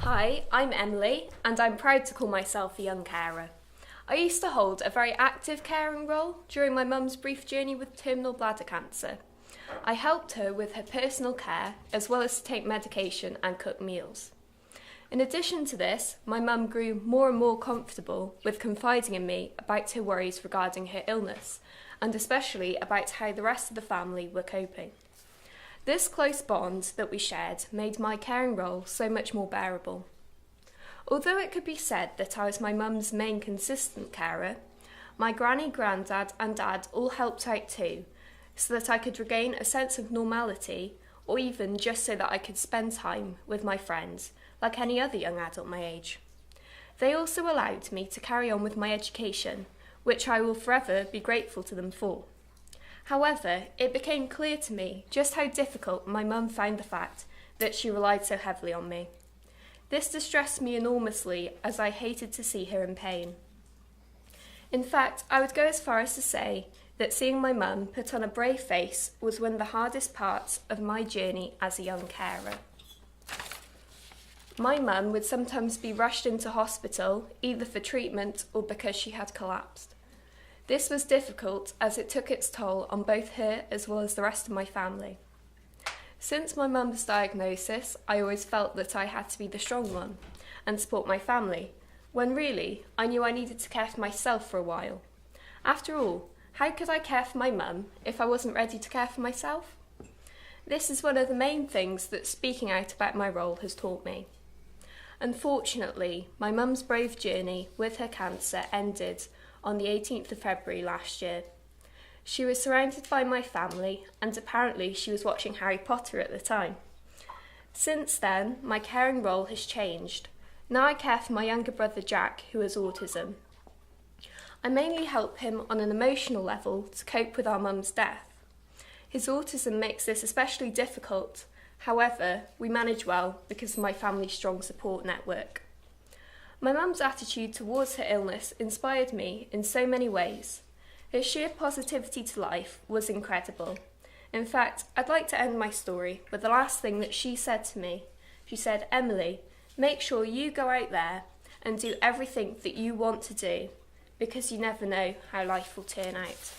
Hi, I'm Emily, and I'm proud to call myself a young carer. I used to hold a very active caring role during my mum's brief journey with terminal bladder cancer. I helped her with her personal care, as well as to take medication and cook meals. In addition to this, my mum grew more and more comfortable with confiding in me about her worries regarding her illness, and especially about how the rest of the family were coping. This close bond that we shared made my caring role so much more bearable. Although it could be said that I was my mum's main consistent carer, my granny, granddad and dad all helped out too, so that I could regain a sense of normality, or even just so that I could spend time with my friends, like any other young adult my age. They also allowed me to carry on with my education, which I will forever be grateful to them for. However, it became clear to me just how difficult my mum found the fact that she relied so heavily on me. This distressed me enormously, as I hated to see her in pain. In fact, I would go as far as to say that seeing my mum put on a brave face was one of the hardest parts of my journey as a young carer. My mum would sometimes be rushed into hospital, either for treatment or because she had collapsed. This was difficult as it took its toll on both her as well as the rest of my family. Since my mum's diagnosis, I always felt that I had to be the strong one and support my family, when really I knew I needed to care for myself for a while. After all, how could I care for my mum if I wasn't ready to care for myself? This is one of the main things that speaking out about my role has taught me. Unfortunately, my mum's brave journey with her cancer ended on the 18th of February last year. She was surrounded by my family, and apparently she was watching Harry Potter at the time. Since then, my caring role has changed. Now I care for my younger brother Jack, who has autism. I mainly help him on an emotional level to cope with our mum's death. His autism makes this especially difficult. However, we manage well because of my family's strong support network. My mum's attitude towards her illness inspired me in so many ways. Her sheer positivity to life was incredible. In fact, I'd like to end my story with the last thing that she said to me. She said, "Emily, make sure you go out there and do everything that you want to do, because you never know how life will turn out."